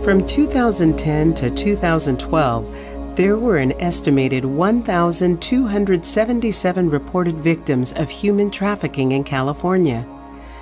From 2010 to 2012, there were an estimated 1,277 reported victims of human trafficking in California.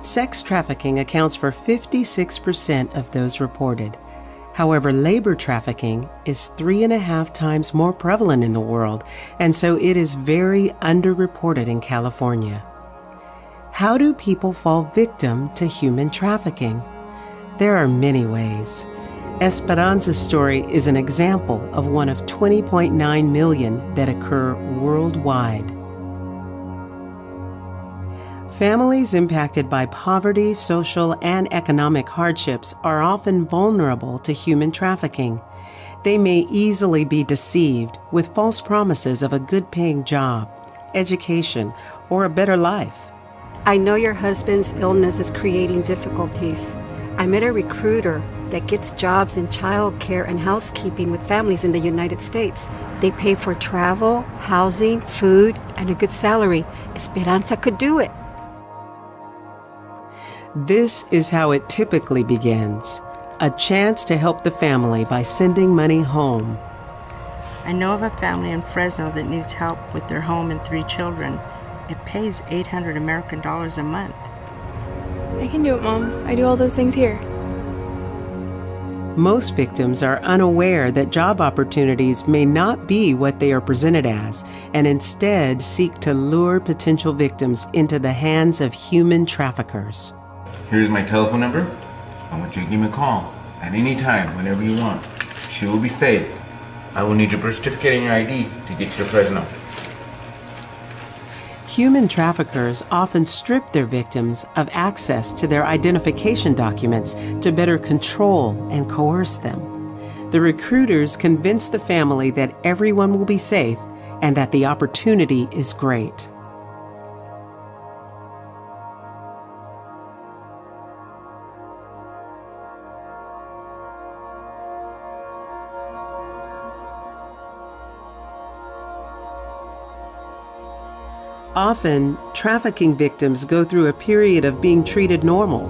Sex trafficking accounts for 56% of those reported. However, labor trafficking is 3.5 times more prevalent in the world, and so it is very underreported in California. How do people fall victim to human trafficking? There are many ways. Esperanza's story is an example of one of 20.9 million that occur worldwide. Families impacted by poverty, social, and economic hardships are often vulnerable to human trafficking. They may easily be deceived with false promises of a good-paying job, education, or a better life. I know your husband's illness is creating difficulties. I met a recruiter that gets jobs in childcare and housekeeping with families in the United States. They pay for travel, housing, food, and a good salary. Esperanza could do it. This is how it typically begins. A chance to help the family by sending money home. I know of a family in Fresno that needs help with their home and 3 children. It pays $800 American a month. I can do it, Mom. I do all those things here. Most victims are unaware that job opportunities may not be what they are presented as, and instead seek to lure potential victims into the hands of human traffickers. Here's my telephone number. I want you to give me a call at any time, whenever you want. She will be safe. I will need your birth certificate and your ID to get you to Fresno. Human traffickers often strip their victims of access to their identification documents to better control and coerce them. The recruiters convince the family that everyone will be safe and that the opportunity is great. Often, trafficking victims go through a period of being treated normal.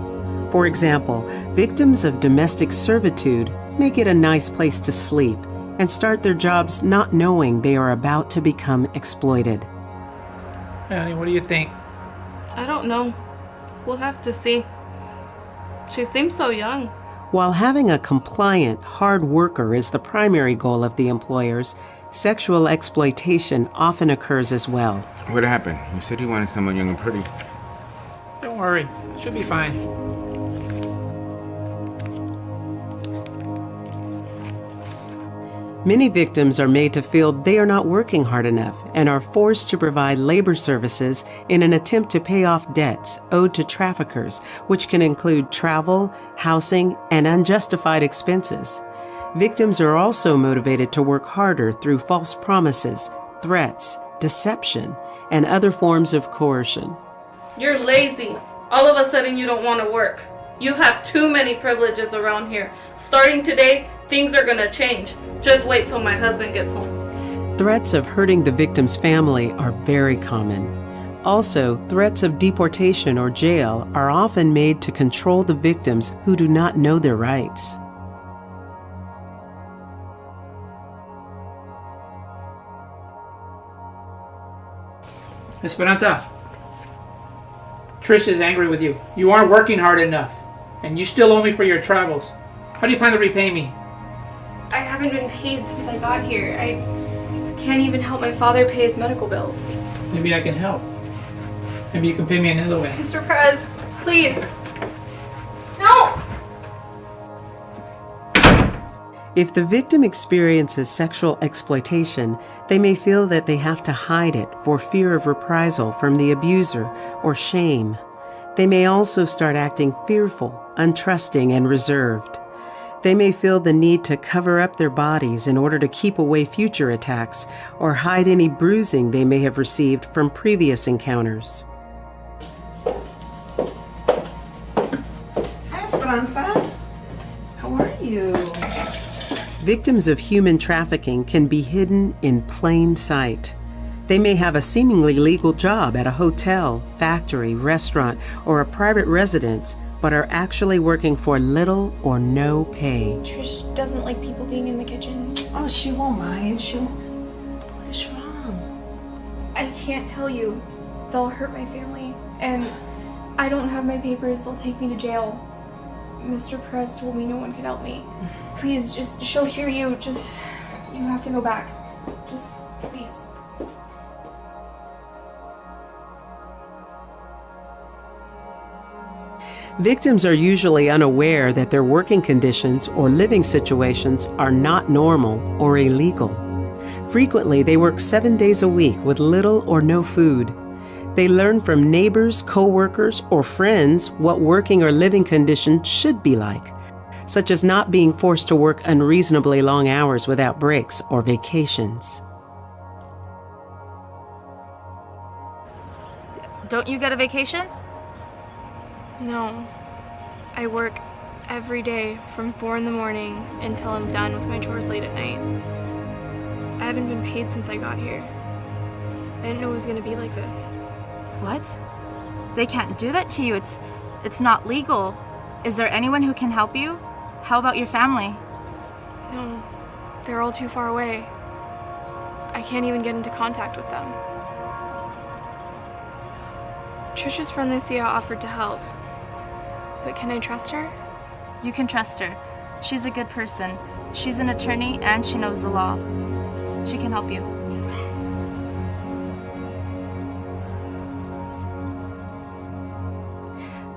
For example, victims of domestic servitude may get a nice place to sleep and start their jobs not knowing they are about to become exploited. Hey, honey, what do you think? I don't know. We'll have to see. She seems so young. While having a compliant, hard worker is the primary goal of the employers, sexual exploitation often occurs as well. What happened? You said you wanted someone young and pretty. Don't worry, she'll be fine. Many victims are made to feel they are not working hard enough and are forced to provide labor services in an attempt to pay off debts owed to traffickers, which can include travel, housing, and unjustified expenses. Victims are also motivated to work harder through false promises, threats, deception, and other forms of coercion. You're lazy. All of a sudden you don't want to work. You have too many privileges around here. Starting today, things are gonna change. Just wait till my husband gets home. Threats of hurting the victim's family are very common. Also, threats of deportation or jail are often made to control the victims who do not know their rights. Esperanza, Trish is angry with you. You aren't working hard enough, and you still owe me for your travels. How do you plan to repay me? I haven't been paid since I got here. I can't even help my father pay his medical bills. Maybe I can help. Maybe you can pay me another way. Mr. Perez, please. No! If the victim experiences sexual exploitation, they may feel that they have to hide it for fear of reprisal from the abuser or shame. They may also start acting fearful, untrusting, and reserved. They may feel the need to cover up their bodies in order to keep away future attacks or hide any bruising they may have received from previous encounters. Hi, Esperanza. How are you? Victims of human trafficking can be hidden in plain sight. They may have a seemingly legal job at a hotel, factory, restaurant, or a private residence, but are actually working for little or no pay. Trish doesn't like people being in the kitchen. Oh, she won't mind. What's wrong? I can't tell you. They'll hurt my family. And I don't have my papers. They'll take me to jail. Mr. Perez told me no one could help me. Please, she'll hear you. You have to go back. Please. Victims are usually unaware that their working conditions or living situations are not normal or illegal. Frequently, they work 7 days a week with little or no food. They learn from neighbors, co-workers, or friends what working or living conditions should be like, such as not being forced to work unreasonably long hours without breaks or vacations. Don't you get a vacation? No. I work every day from 4 in the morning until I'm done with my chores late at night. I haven't been paid since I got here. I didn't know it was going to be like this. What? They can't do that to you. It's not legal. Is there anyone who can help you? How about your family? No. They're all too far away. I can't even get into contact with them. Trisha's friend Lucia offered to help. But can I trust her? You can trust her. She's a good person. She's an attorney and she knows the law. She can help you.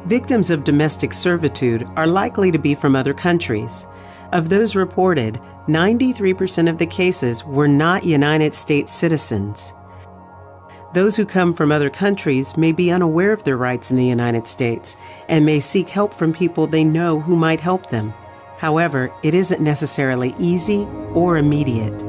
Victims of domestic servitude are likely to be from other countries. Of those reported, 93% of the cases were not United States citizens. Those who come from other countries may be unaware of their rights in the United States and may seek help from people they know who might help them. However, it isn't necessarily easy or immediate.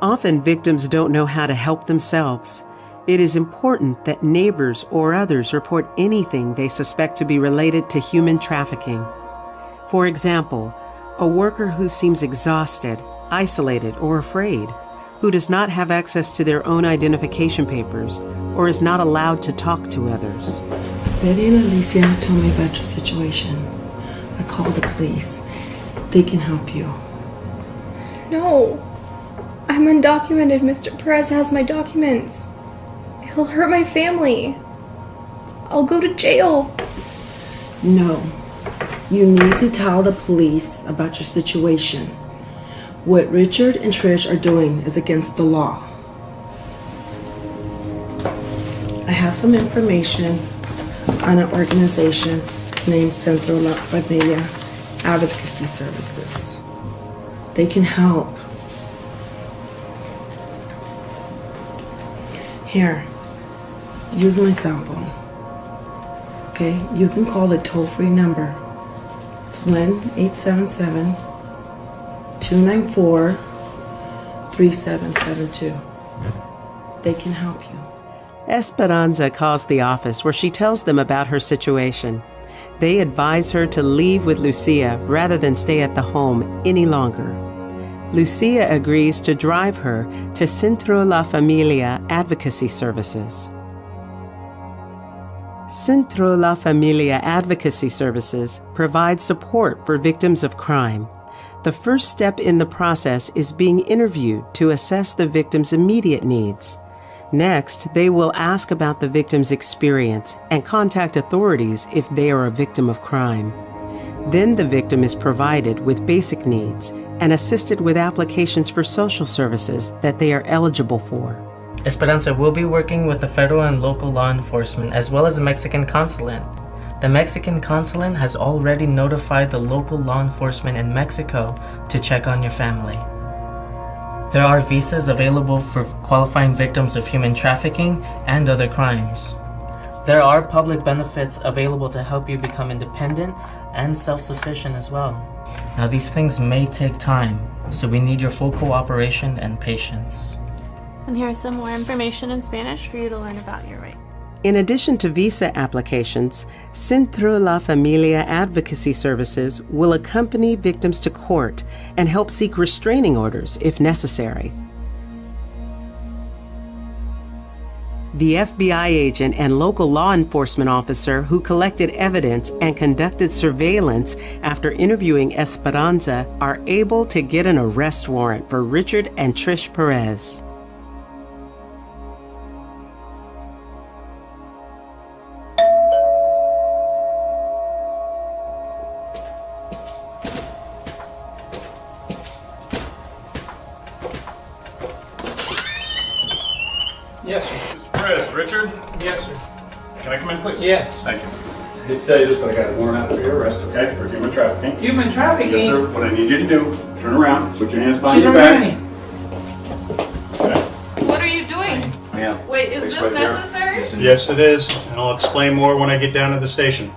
Often victims don't know how to help themselves. It is important that neighbors or others report anything they suspect to be related to human trafficking. For example, a worker who seems exhausted, isolated, or afraid, who does not have access to their own identification papers, or is not allowed to talk to others. Betty and Alicia told me about your situation. I called the police. They can help you. No. I'm undocumented. Mr. Perez has my documents. He'll hurt my family. I'll go to jail. No. You need to tell the police about your situation. What Richard and Trish are doing is against the law. I have some information on an organization named Centro La Familia Advocacy Services. They can help. Here, use my cell phone. Okay, you can call the toll-free number. It's 1-877-294-3772. They can help you. Esperanza calls the office where she tells them about her situation. They advise her to leave with Lucia rather than stay at the home any longer. Lucia agrees to drive her to Centro La Familia Advocacy Services. Centro La Familia Advocacy Services provides support for victims of crime. The first step in the process is being interviewed to assess the victim's immediate needs. Next, they will ask about the victim's experience and contact authorities if they are a victim of crime. Then the victim is provided with basic needs and assisted with applications for social services that they are eligible for. Esperanza will be working with the federal and local law enforcement as well as the Mexican consulate. The Mexican consulate has already notified the local law enforcement in Mexico to check on your family. There are visas available for qualifying victims of human trafficking and other crimes. There are public benefits available to help you become independent and self-sufficient as well. Now these things may take time, so we need your full cooperation and patience. And here's some more information in Spanish for you to learn about your rights. In addition to visa applications, Centro La Familia Advocacy Services will accompany victims to court and help seek restraining orders if necessary. The FBI agent and local law enforcement officer who collected evidence and conducted surveillance after interviewing Esperanza are able to get an arrest warrant for Richard and Trish Perez. Yes, sir. Mr. Perez, Richard? Yes, sir. Can I come in, please? Yes. Thank you. I did tell you this, but I got a warrant out for your arrest, okay, for human trafficking. Human trafficking? Yes, sir. What I need you to do, turn around, put your hands behind She's your already back. running. Okay. What are you doing? Yeah. Wait, is It's this right there. necessary? Yes, it is, and I'll explain more when I get down to the station.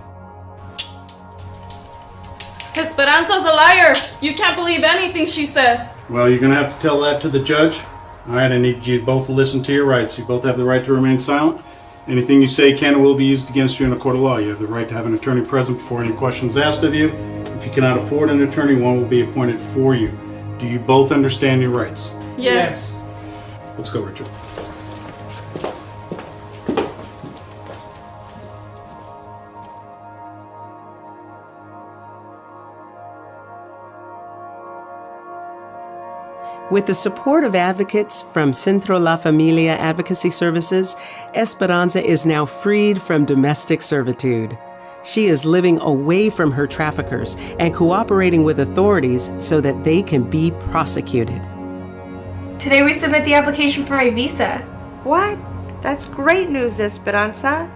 Esperanza's a liar. You can't believe anything she says. Well, you're gonna have to tell that to the judge. All right, I need you both to listen to your rights. You both have the right to remain silent. Anything you say can and will be used against you in a court of law. You have the right to have an attorney present before any questions asked of you. If you cannot afford an attorney, one will be appointed for you. Do you both understand your rights? Yes. Let's go, Richard. With the support of advocates from Centro La Familia Advocacy Services, Esperanza is now freed from domestic servitude. She is living away from her traffickers and cooperating with authorities so that they can be prosecuted. Today we submit the application for my visa. What? That's great news, Esperanza.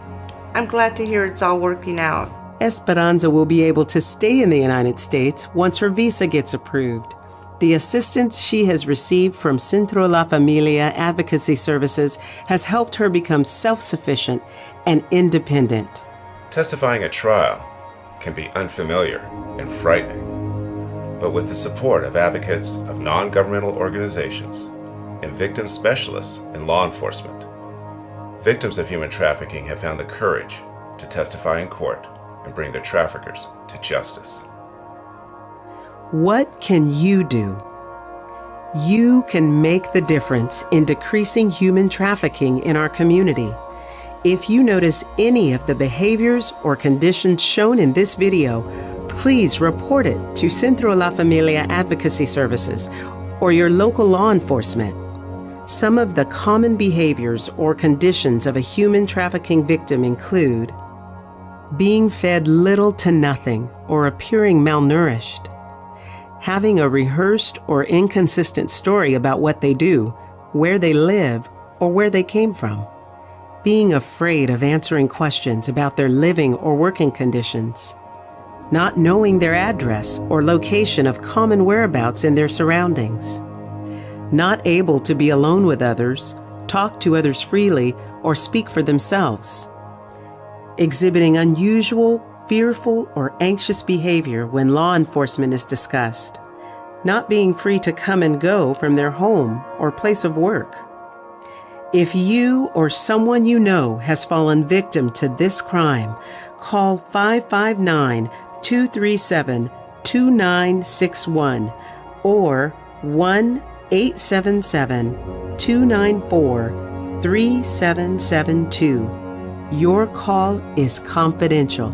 I'm glad to hear it's all working out. Esperanza will be able to stay in the United States once her visa gets approved. The assistance she has received from Centro La Familia Advocacy Services has helped her become self-sufficient and independent. Testifying at trial can be unfamiliar and frightening, but with the support of advocates of non-governmental organizations and victim specialists in law enforcement, victims of human trafficking have found the courage to testify in court and bring their traffickers to justice. What can you do? You can make the difference in decreasing human trafficking in our community. If you notice any of the behaviors or conditions shown in this video, please report it to Centro La Familia Advocacy Services or your local law enforcement. Some of the common behaviors or conditions of a human trafficking victim include being fed little to nothing or appearing malnourished, having a rehearsed or inconsistent story about what they do, where they live, or where they came from, being afraid of answering questions about their living or working conditions, not knowing their address or location of common whereabouts in their surroundings, not able to be alone with others, talk to others freely, or speak for themselves, exhibiting unusual, fearful, or anxious behavior when law enforcement is discussed, not being free to come and go from their home or place of work. If you or someone you know has fallen victim to this crime, call 559-237-2961 or 1-877-294-3772. Your call is confidential.